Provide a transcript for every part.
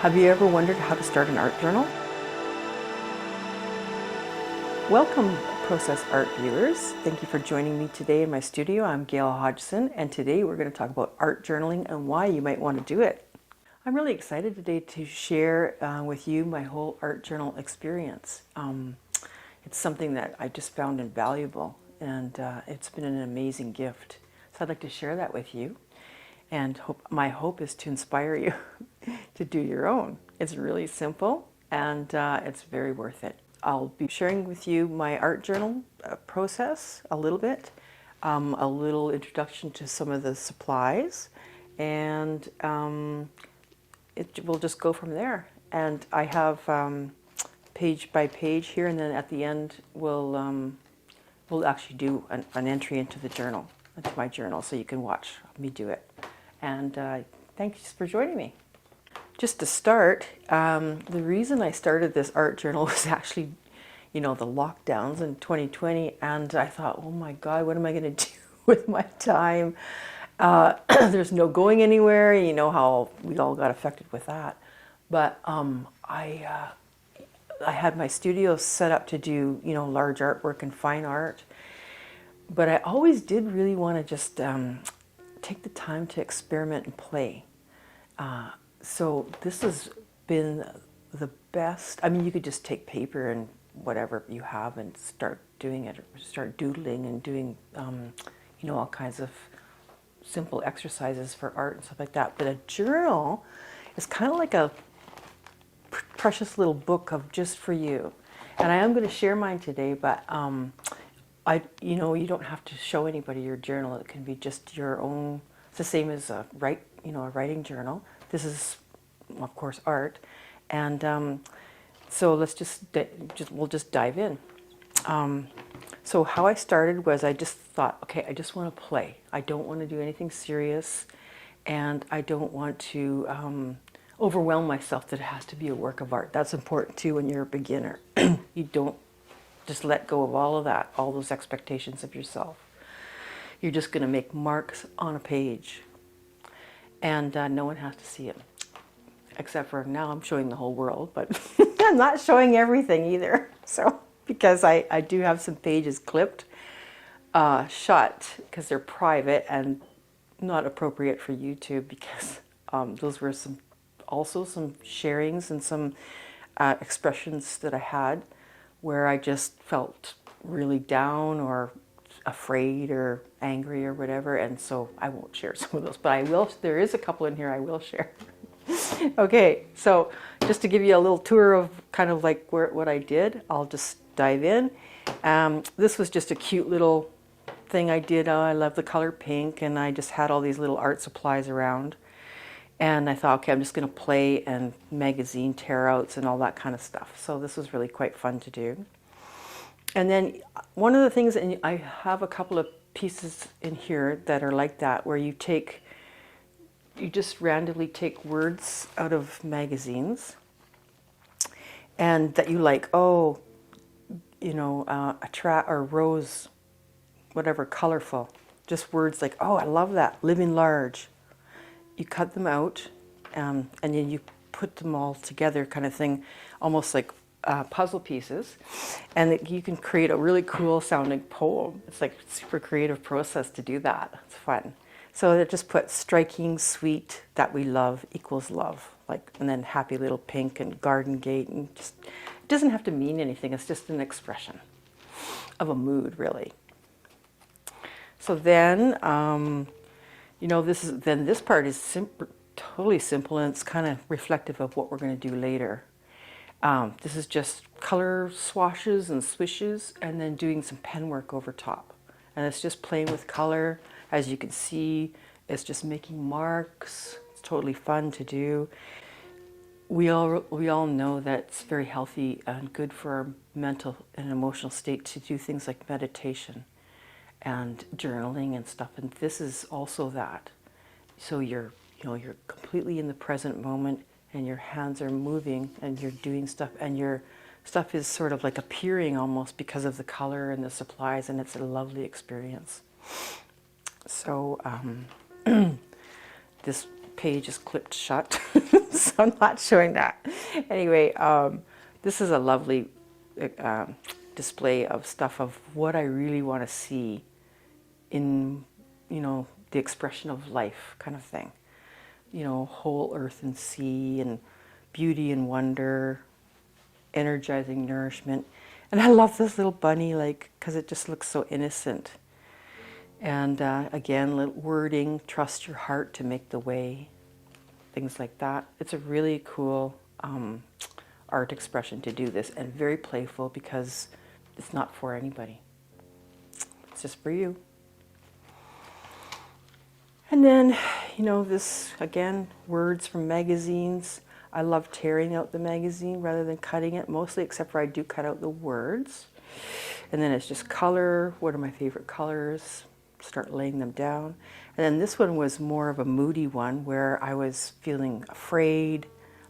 Have you ever wondered how to start an art journal? Welcome, Process Art viewers. Thank you for joining me today in my studio. I'm Gail Hodgson, and today we're going to talk about art journaling and why you might want to do it. I'm really excited today to share with you my whole art journal experience. It's something that I just found invaluable, and it's been an amazing gift. So I'd like to share that with you, and my hope is to inspire you to do your own. It's really simple, and it's very worth it. I'll be sharing with you my art journal process a little bit, a little introduction to some of the supplies, and we'll just go from there. And I have page by page here, and then at the end we'll actually do an entry into the journal, into my journal, so you can watch me do it. And thanks for joining me. Just to start, the reason I started this art journal was actually, the lockdowns in 2020, and I thought, oh my God, what am I going to do with my time? There's no going anywhere. You know how we all got affected with that. But I had my studio set up to do, large artwork and fine art. But I always did really want to just take the time to experiment and play. So this has been the best. I mean, you could just take paper and whatever you have and start doing it, or start doodling and doing, all kinds of simple exercises for art and stuff like that. But a journal is kind of like a precious little book of just for you. And I am going to share mine today, but you don't have to show anybody your journal. It can be just your own. It's the same as a writing journal. This is, of course, art, and so let's we'll just dive in. So how I started was I just thought, okay, I just want to play. I don't want to do anything serious, and I don't want to overwhelm myself that it has to be a work of art. That's important too when you're a beginner. You don't just let go of all of that, all those expectations of yourself. You're just going to make marks on a page, and no one has to see it. Except for now I'm showing the whole world, but I'm not showing everything either. So, because I do have some pages clipped, shut, because they're private and not appropriate for YouTube, because those were also some sharings and some expressions that I had where I just felt really down or afraid or angry or whatever, and so I won't share some of those, but I will. There is a couple in here I will share. Okay, so just to give you a little tour of kind of like what I did, I'll just dive in. This was just a cute little thing I did. I love the color pink, and I just had all these little art supplies around, and I thought, okay, I'm just going to play and magazine tear-outs and all that kind of stuff. So this was really quite fun to do. And then one of the things, and I have a couple of pieces in here that are like that, where you just randomly take words out of magazines, and that you like, a rose, whatever, colorful, just words like, oh, I love that, living large. You cut them out, and then you put them all together, kind of thing, almost like puzzle pieces, and you can create a really cool sounding poem. It's like a super creative process to do that. It's fun. So they just put striking, sweet, that we love equals love, and then happy little pink and garden gate, and just, it doesn't have to mean anything. It's just an expression of a mood, really. So then, this part is totally simple, and it's kind of reflective of what we're going to do later. This is just color swashes and swishes, and then doing some pen work over top. And it's just playing with color. As you can see, it's just making marks. It's totally fun to do. We all know that it's very healthy and good for our mental and emotional state to do things like meditation and journaling and stuff. And this is also that. So you're completely in the present moment, and your hands are moving, and you're doing stuff, and your stuff is sort of like appearing almost because of the color and the supplies, and it's a lovely experience. So this page is clipped shut so I'm not showing that. Anyway, this is a lovely display of stuff of what I really want to see in, the expression of life kind of thing. Whole earth and sea and beauty and wonder, energizing nourishment. And I love this little bunny, because it just looks so innocent. And again, little wording, trust your heart to make the way, things like that. It's a really cool art expression to do this, and very playful because it's not for anybody. It's just for you. And then, this, again, words from magazines. I love tearing out the magazine rather than cutting it, mostly, except for I do cut out the words. And then it's just color. What are my favorite colors? Start laying them down. And then this one was more of a moody one where I was feeling afraid,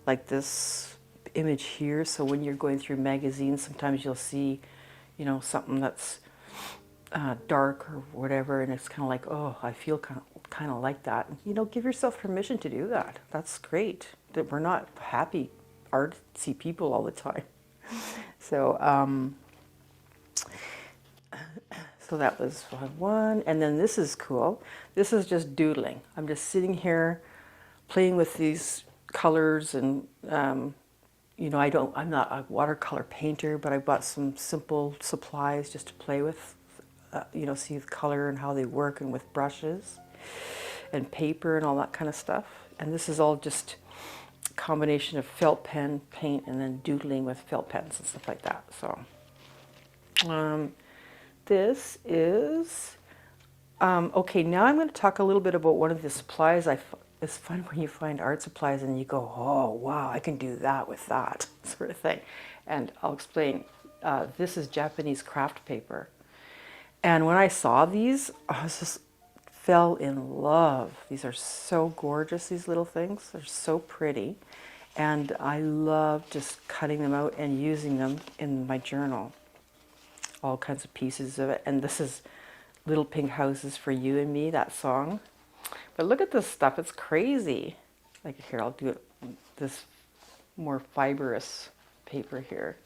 like this image here. So when you're going through magazines, sometimes you'll see, something that's dark or whatever, and it's kind of like, oh, I feel kind of like that. Give yourself permission to do that. That's great. That we're not happy, artsy people all the time. So, so that was one. And then this is cool. This is just doodling. I'm just sitting here playing with these colors, and I'm not a watercolor painter, but I bought some simple supplies just to play with, see the color and how they work, and with brushes and paper and all that kind of stuff. And this is all just a combination of felt pen, paint, and then doodling with felt pens and stuff like that. So this is, okay, now I'm going to talk a little bit about one of the supplies. It's fun when you find art supplies and you go, oh, wow, I can do that with that sort of thing. And I'll explain. This is Japanese craft paper. And when I saw these, I just fell in love. These are so gorgeous, these little things. They're so pretty. And I love just cutting them out and using them in my journal. All kinds of pieces of it. And this is Little Pink Houses for You and Me, that song. But look at this stuff, it's crazy. Like here, I'll do it, this more fibrous paper here.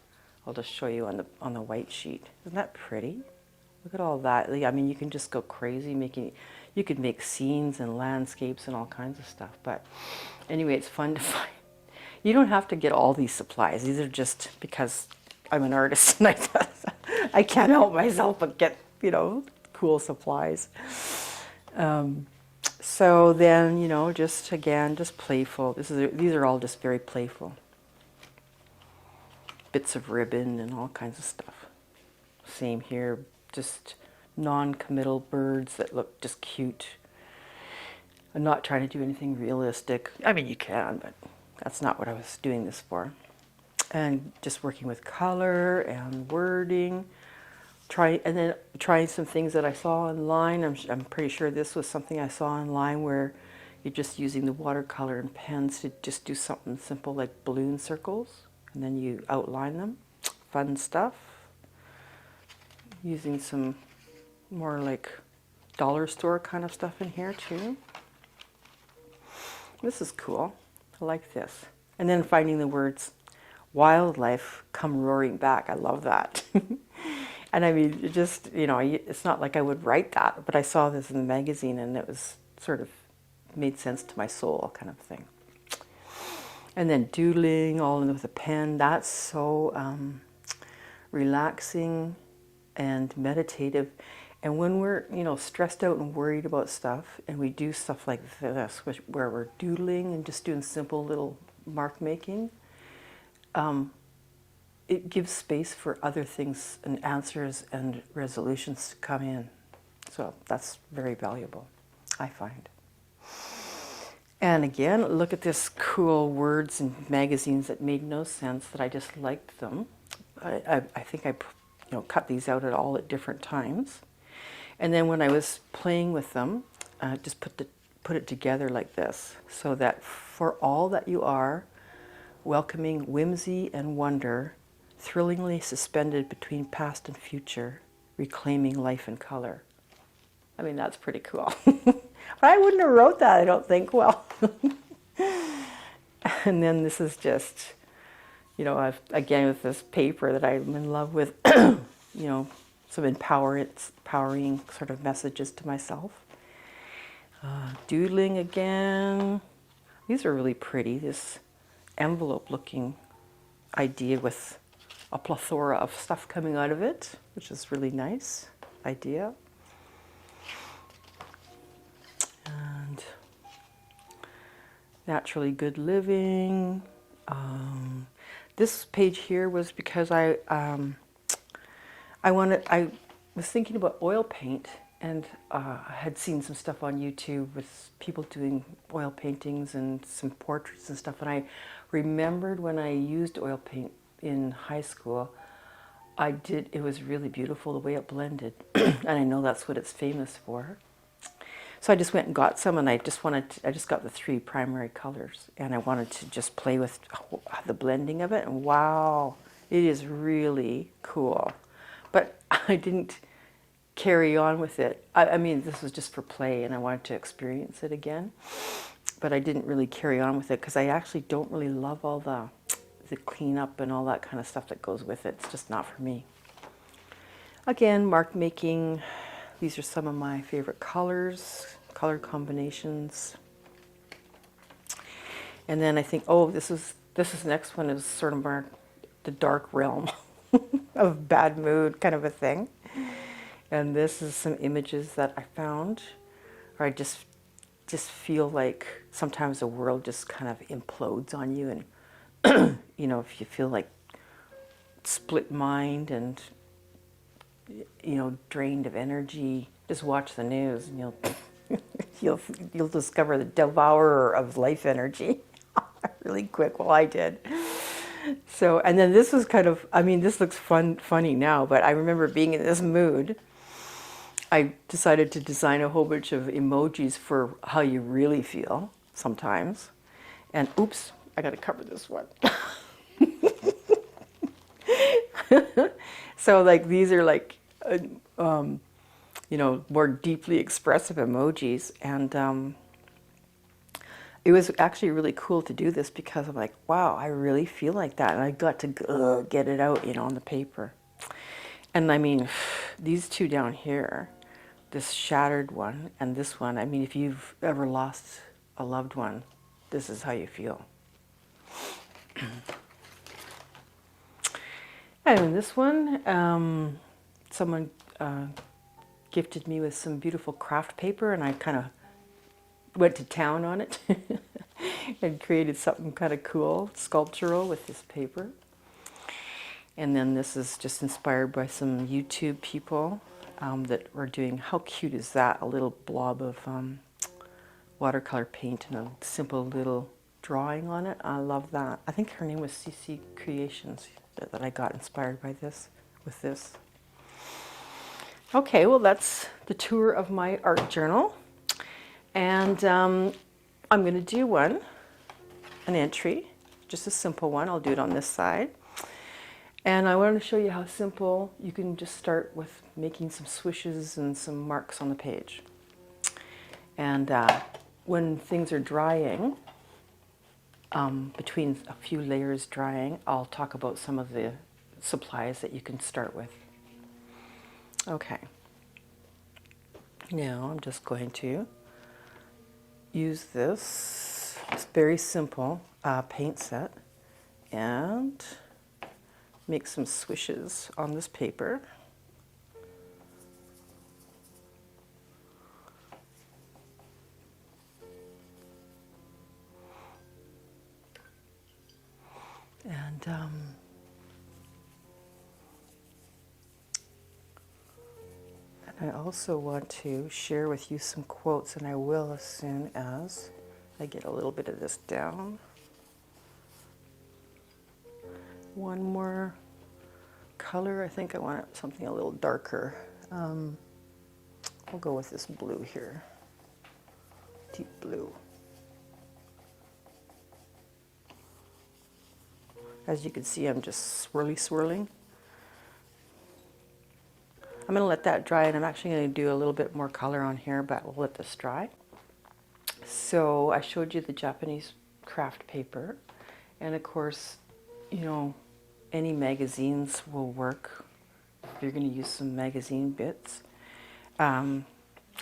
I'll just show you on the white sheet. Isn't that pretty? Look at all that. I mean, you can just go crazy you could make scenes and landscapes and all kinds of stuff. But anyway, it's fun to find. You don't have to get all these supplies. These are just because I'm an artist and I can't help myself but get, cool supplies. So then, just playful. These are all just very playful. Bits of ribbon and all kinds of stuff. Same here, just non-committal birds that look just cute. I'm not trying to do anything realistic. I mean, you can, but that's not what I was doing this for. And just working with color and wording. Trying some things that I saw online. I'm pretty sure this was something I saw online where you're just using the watercolor and pens to just do something simple like balloon circles, and then you outline them. Fun stuff. Using some more like dollar store kind of stuff in here too. This is cool. I like this. And then finding the words, wildlife come roaring back. I love that. And I mean, it's not like I would write that, but I saw this in the magazine and it was sort of made sense to my soul kind of thing. And then doodling all in with a pen, that's so relaxing and meditative. And when we're, stressed out and worried about stuff, and we do stuff like this, where we're doodling and just doing simple little mark making, it gives space for other things and answers and resolutions to come in. So that's very valuable, I find. And again, look at this cool words in magazines that made no sense, that I just liked them. I think I cut these out at different times. And then when I was playing with them, just put it together like this, so that for all that you are, welcoming whimsy and wonder, thrillingly suspended between past and future, reclaiming life and color. I mean, that's pretty cool. But I wouldn't have wrote that, I don't think. Well, And then this is just, you know, again with this paper that I'm in love with, you know, some empowering sort of messages to myself. Doodling again. These are really pretty. This envelope looking idea with a plethora of stuff coming out of it, which is really nice idea. And naturally good living. This page here was because I was thinking about oil paint, and I had seen some stuff on YouTube with people doing oil paintings and some portraits and stuff, and I remembered when I used oil paint in high school, it was really beautiful the way it blended, and I know that's what it's famous for. So I just went and got some, and I just got the 3 primary colors, and I wanted to just play with the blending of it, and wow, it is really cool. But I didn't carry on with it. I mean, this was just for play, and I wanted to experience it again, but I didn't really carry on with it because I actually don't really love all the cleanup and all that kind of stuff that goes with it. It's just not for me. Again, mark making. These are some of my favorite colors, color combinations. And then I think, oh, this is the next one is sort of more the dark realm of bad mood kind of a thing. And this is some images that I found, or I just feel like sometimes the world just kind of implodes on you, and you know, if you feel like split mind and, you know, drained of energy, just watch the news and you'll discover the devourer of life energy really quick. Well, I did. So, and then this was kind of, I mean, this looks funny now, but I remember being in this mood. I decided to design a whole bunch of emojis for how you really feel sometimes. And oops, I got to cover this one. So like these are like, you know, more deeply expressive emojis. And it was actually really cool to do this because I'm like, wow, I really feel like that. And I got to get it out, you know, on the paper. And I mean, these 2 down here, this shattered one and this one, I mean, if you've ever lost a loved one, this is how you feel. And in this one, someone gifted me with some beautiful craft paper, and I kind of went to town on it and created something kind of cool, sculptural with this paper. And then this is just inspired by some YouTube people that were doing, how cute is that? A little blob of watercolor paint and a simple little drawing on it. I love that. I think her name was CC Creations that I got inspired by this, with this. Okay, well that's the tour of my art journal. And I'm going to do an entry, just a simple one. I'll do it on this side. And I want to show you how simple you can just start with making some swishes and some marks on the page. And when things are drying, between a few layers drying, I'll talk about some of the supplies that you can start with. Okay. Now I'm just going to use this. It's very simple paint set, and make some swishes on this paper. And I also want to share with you some quotes, and I will as soon as I get a little bit of this down. One more color. I think I want something a little darker. We'll go with this blue here, deep blue. As you can see, I'm just swirling. I'm going to let that dry, and I'm actually going to do a little bit more color on here, but we'll let this dry. So I showed you the Japanese craft paper. And of course, you know, any magazines will work if you're going to use some magazine bits. I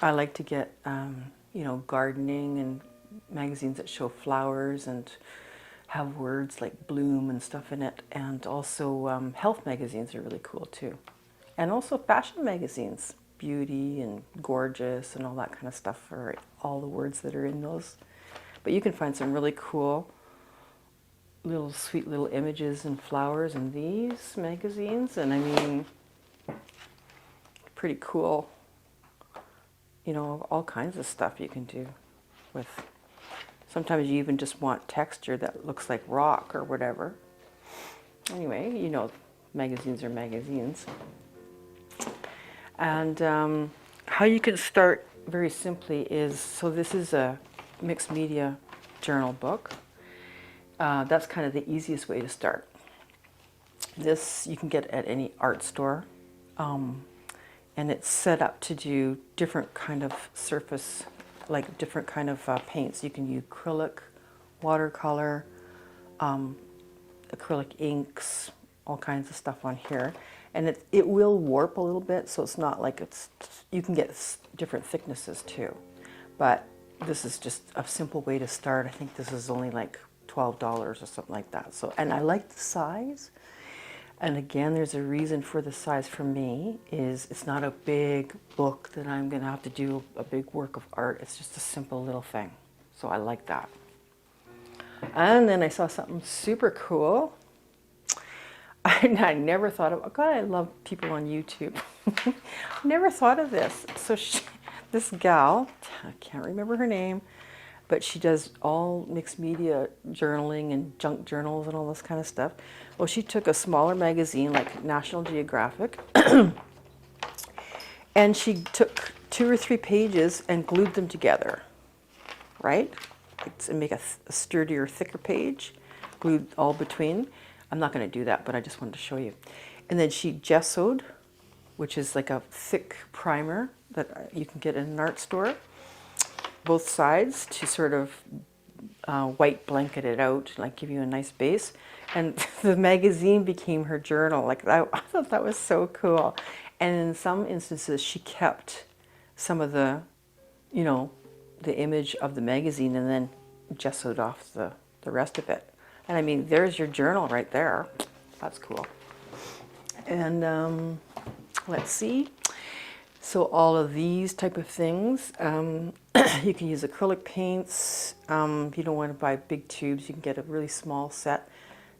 like to get, you know, gardening and magazines that show flowers and have words like bloom and stuff in it. And also health magazines are really cool too. And also fashion magazines, beauty and gorgeous and all that kind of stuff for all the words that are in those. But you can find some really cool little sweet little images and flowers in these magazines. And I mean, pretty cool, you know, all kinds of stuff you can do with. Sometimes you even just want texture that looks like rock or whatever. Anyway, you know, magazines are magazines. And how you can start very simply is, so this is a mixed media journal book. That's kind of the easiest way to start. This you can get at any art store. And it's set up to do different kind of surface, like different kind of paints. You can use acrylic, watercolor, acrylic inks, all kinds of stuff on here. And it will warp a little bit, so it's not like it's, you can get different thicknesses too. But this is just a simple way to start. I think this is only like $12 or something like that. So, and I like the size. And again, there's a reason for the size for me, is it's not a big book that I'm going to have to do a big work of art. It's just a simple little thing. So I like that. And then I saw something super cool. I never thought of, oh God, I love people on YouTube. Never thought of this. So this gal, I can't remember her name, but she does all mixed media journaling and junk journals and all this kind of stuff. Well, she took a smaller magazine like National Geographic and she took 2 or 3 pages and glued them together, right? To make a sturdier, thicker page, glued all between. I'm not going to do that, but I just wanted to show you. And then she gessoed, which is like a thick primer that you can get in an art store, both sides to sort of white blanket it out, like give you a nice base. And the magazine became her journal. Like I thought that was so cool. And in some instances, she kept some of the, you know, the image of the magazine and then gessoed off the rest of it. And I mean, there's your journal right there. That's cool. And let's see. So all of these type of things, you can use acrylic paints. If you don't want to buy big tubes, you can get a really small set.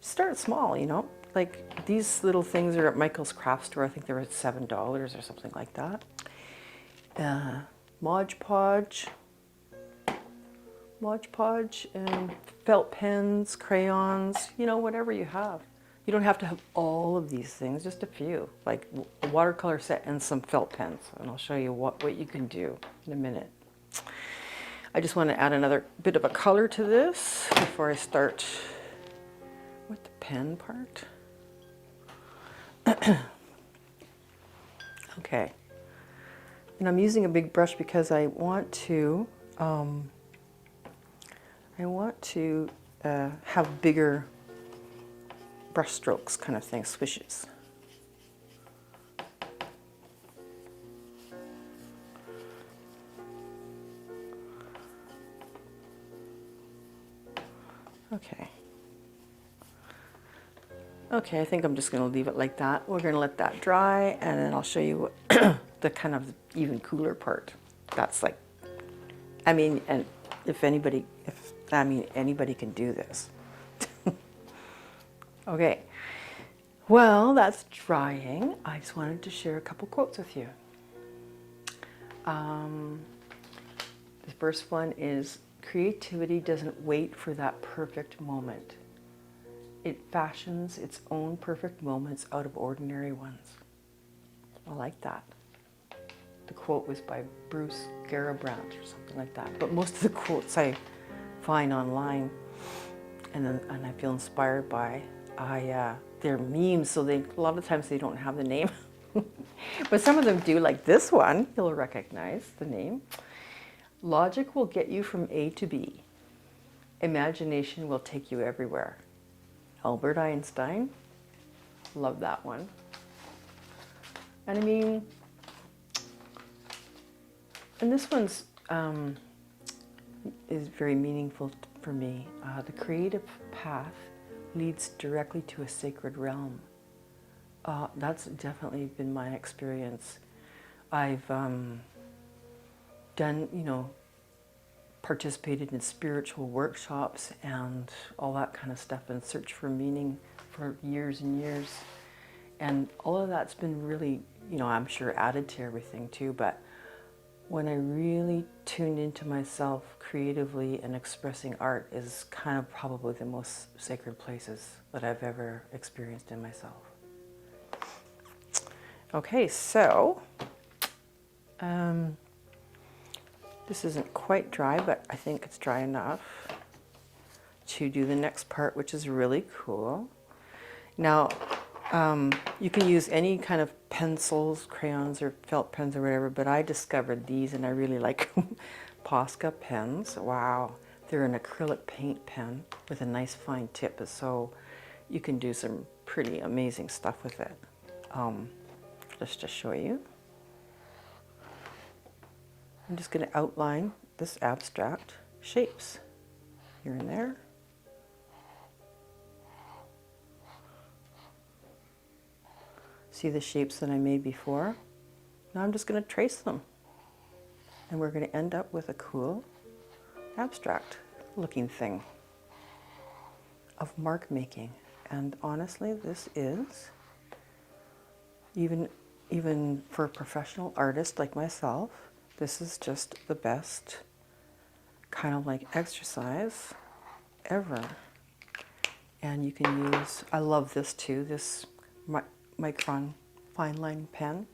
Start small, you know. Like these little things are at Michael's craft store. I think they were at $7 or something like that. Mod Podge, and felt pens, crayons, you know, whatever you have. You don't have to have all of these things, just a few, like a watercolor set and some felt pens. And I'll show you what you can do in a minute. I just want to add another bit of a color to this before I start with the pen part. Okay. And I'm using a big brush because I want to have bigger brush strokes kind of thing, swishes. Okay. Okay, I think I'm just going to leave it like that. We're going to let that dry, and then I'll show you the kind of even cooler part. That's like, I mean, and anybody can do this. Okay, well, that's drying. I just wanted to share a couple quotes with you. The first one is, creativity doesn't wait for that perfect moment. It fashions its own perfect moments out of ordinary ones. I like that. The quote was by Bruce Garabrandt or something like that. But most of the quotes I find online and I feel inspired by, they're memes, so a lot of times they don't have the name. But some of them do, like this one, you'll recognize the name. Logic will get you from A to B. Imagination will take you everywhere. Albert Einstein. Love that one. And I mean, and this one's is very meaningful for me. The creative path leads directly to a sacred realm. That's definitely been my experience. I've done, participated in spiritual workshops and all that kind of stuff and searched for meaning for years and years. And all of that's been really, I'm sure added to everything too, but when I really tuned into myself creatively and expressing art is kind of probably the most sacred places that I've ever experienced in myself. Okay, so this isn't quite dry, but I think it's dry enough to do the next part, which is really cool. Now, you can use any kind of pencils, crayons, or felt pens or whatever, but I discovered these and I really like Posca pens. Wow, they're an acrylic paint pen with a nice fine tip, so you can do some pretty amazing stuff with it. Just to show you, I'm just going to outline this abstract shapes here and there. See the shapes that I made before? Now I'm just going to trace them. And we're going to end up with a cool abstract looking thing of mark making. And honestly, this is, even for a professional artist like myself, this is just the best kind of like exercise ever. And you can use, I love this too, this Micron fine line pen,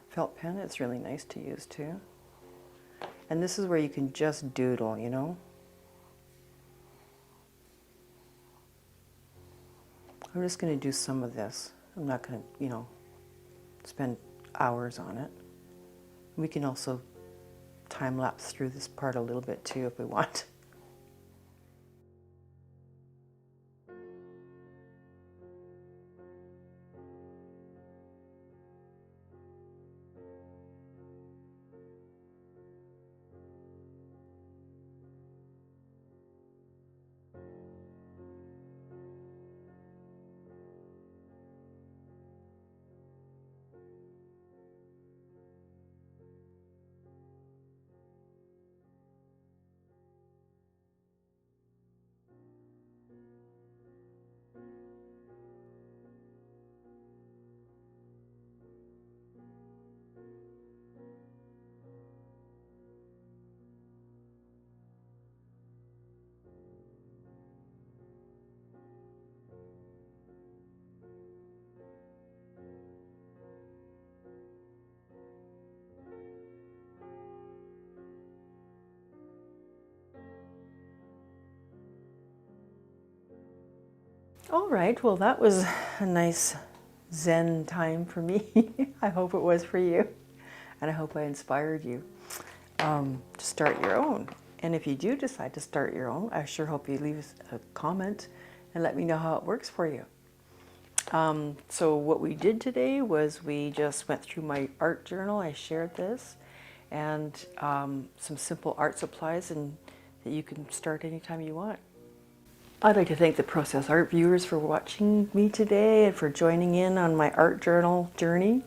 felt pen. It's really nice to use too. And this is where you can just doodle, I'm just going to do some of this. I'm not going to, spend hours on it. We can also time lapse through this part a little bit too if we want. All right, well that was a nice Zen time for me. I hope it was for you, and I hope I inspired you to start your own. And if you do decide to start your own, I sure hope you leave a comment and let me know how it works for you. So what we did today was we just went through my art journal. I shared this and some simple art supplies and that you can start anytime you want. I'd like to thank the Process Art viewers for watching me today and for joining in on my art journal journey.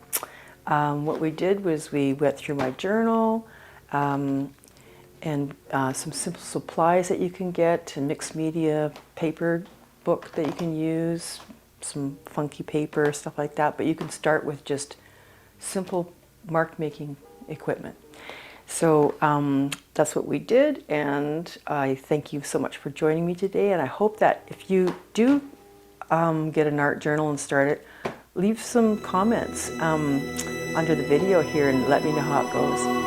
What we did was we went through my journal and some simple supplies that you can get, a mixed media paper book that you can use, some funky paper, stuff like that, but you can start with just simple mark making equipment. So that's what we did, and I thank you so much for joining me today, and I hope that if you do get an art journal and start it, leave some comments under the video here and let me know how it goes.